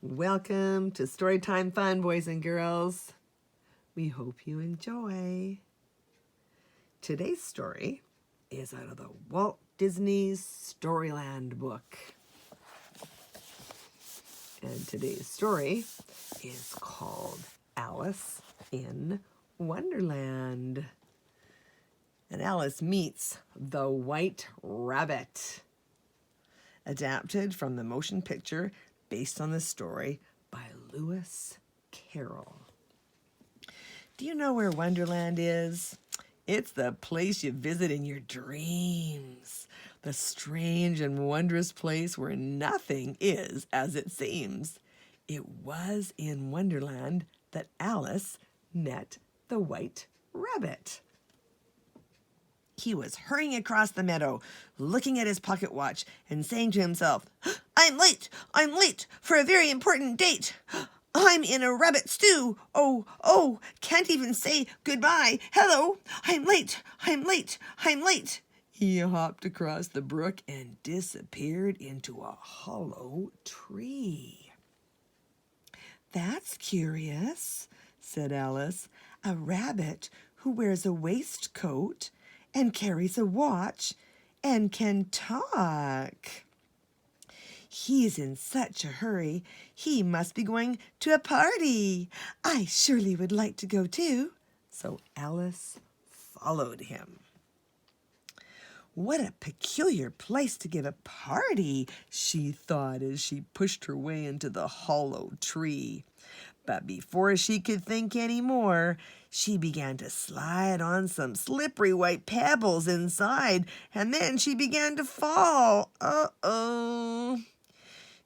Welcome to Storytime Fun, boys and girls. We hope you enjoy. Today's story is out of the Walt Disney's Storyland book. And today's story is called Alice in Wonderland. And Alice meets the White Rabbit. Adapted from the motion picture based on the story by Lewis Carroll. Do you know where Wonderland is? It's the place you visit in your dreams. The strange and wondrous place where nothing is as it seems. It was in Wonderland that Alice met the White Rabbit. He was hurrying across the meadow, looking at his pocket watch and saying to himself, I'm late for a very important date. I'm in a rabbit stew. Oh, can't even say goodbye. Hello, I'm late. He hopped across the brook and disappeared into a hollow tree. That's curious, said Alice. A rabbit who wears a waistcoat and carries a watch and can talk. He's in such a hurry. He must be going to a party. I surely would like to go too. So Alice followed him. What a peculiar place to give a party, she thought as she pushed her way into the hollow tree. But before she could think any more, she began to slide on some slippery white pebbles inside, and then she began to fall. Uh-oh.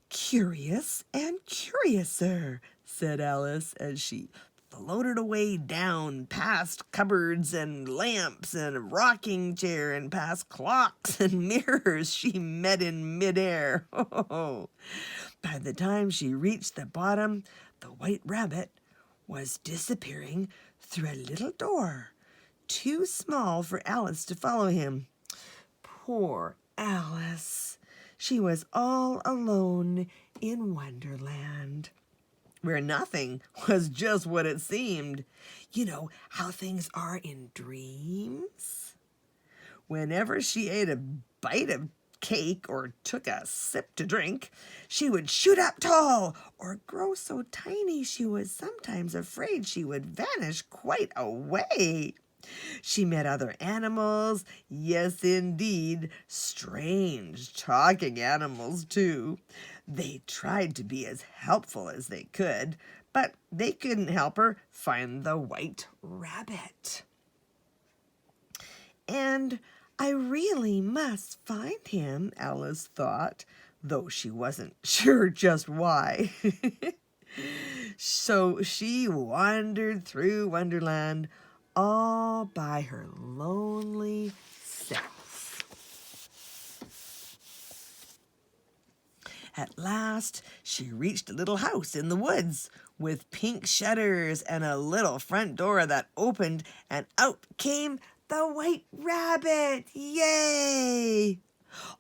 Curious and curiouser, said Alice as she floated away down past cupboards and lamps and a rocking chair and past clocks and mirrors she met in midair. By the time she reached the bottom, the White Rabbit was disappearing through a little door, too small for Alice to follow him. Poor Alice. She was all alone in Wonderland, where nothing was just what it seemed. You know how things are in dreams? Whenever she ate a bite of cake or took a sip to drink, she would shoot up tall or grow so tiny she was sometimes afraid she would vanish quite away. She met other animals, yes indeed, strange talking animals too. They tried to be as helpful as they could, but they couldn't help her find the White Rabbit. And I really must find him, Alice thought, though she wasn't sure just why. So she wandered through Wonderland all by her lonely self. At last, she reached a little house in the woods with pink shutters and a little front door that opened, and out came the White Rabbit. Yay!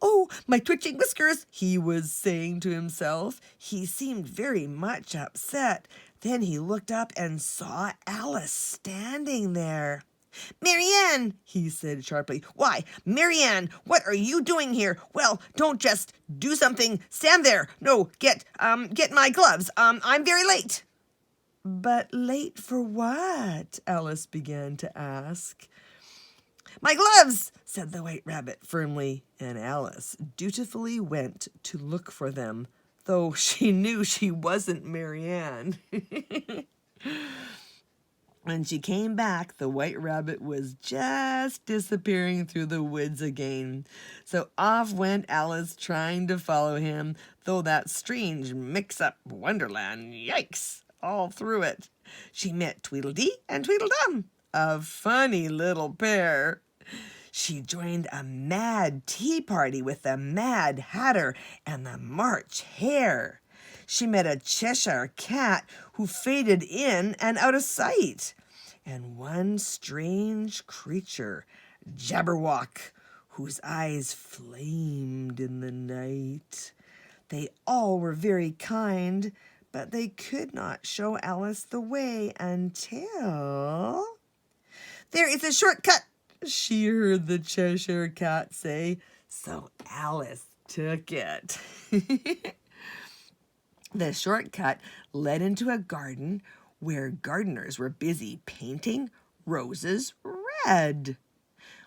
Oh, my twitching whiskers, he was saying to himself. He seemed very much upset. Then he looked up and saw Alice standing there. Marianne, he said sharply. Why, Marianne, what are you doing here? Well, don't just do something. Stand there. No, get my gloves. I'm very late. But late for what? Alice began to ask. My gloves, said the White Rabbit firmly, and Alice dutifully went to look for them, though she knew she wasn't Marianne. When she came back, the White Rabbit was just disappearing through the woods again. So off went Alice, trying to follow him, though that strange mix-up Wonderland, yikes, all through it. She met Tweedledee and Tweedledum, a funny little pair. She joined a mad tea party with the Mad Hatter and the March Hare. She met a Cheshire cat who faded in and out of sight, and one strange creature, Jabberwock, whose eyes flamed in the night. They all were very kind, but they could not show Alice the way until... "There is a shortcut," she heard the Cheshire Cat say. So Alice took it. The shortcut led into a garden where gardeners were busy painting roses red.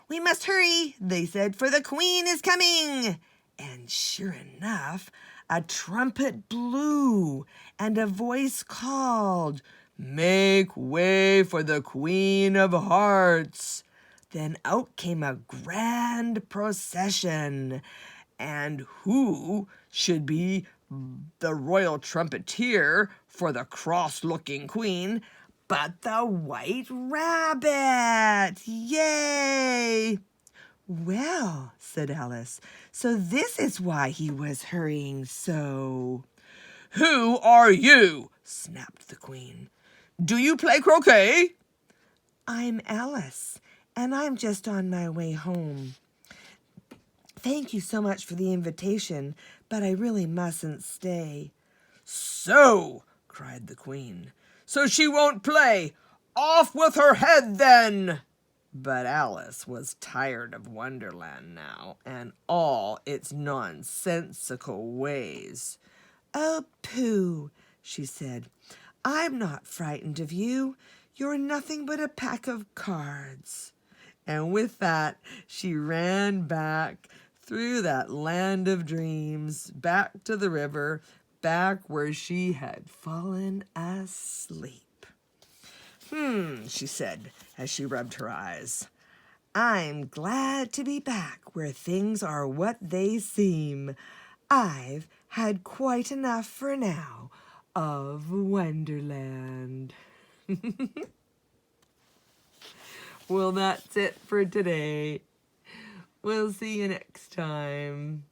"We must hurry," they said, "for the Queen is coming." And sure enough, a trumpet blew and a voice called, "Make way for the Queen of Hearts." Then out came a grand procession. And who should be the royal trumpeter for the cross-looking queen but the White Rabbit? Yay! "Well," said Alice, "so this is why he was hurrying so." "Who are you?" snapped the Queen. "Do you play croquet?" "I'm Alice, and I'm just on my way home. Thank you so much for the invitation, but I really mustn't stay." "So!" cried the Queen. "So she won't play! Off with her head, then!" But Alice was tired of Wonderland now and all its nonsensical ways. "Oh, pooh," she said. "I'm not frightened of you. You're nothing but a pack of cards." And with that, she ran back through that land of dreams, back to the river, back where she had fallen asleep. She said as she rubbed her eyes. "I'm glad to be back where things are what they seem. I've had quite enough for now of Wonderland." Well, that's it for today. We'll see you next time.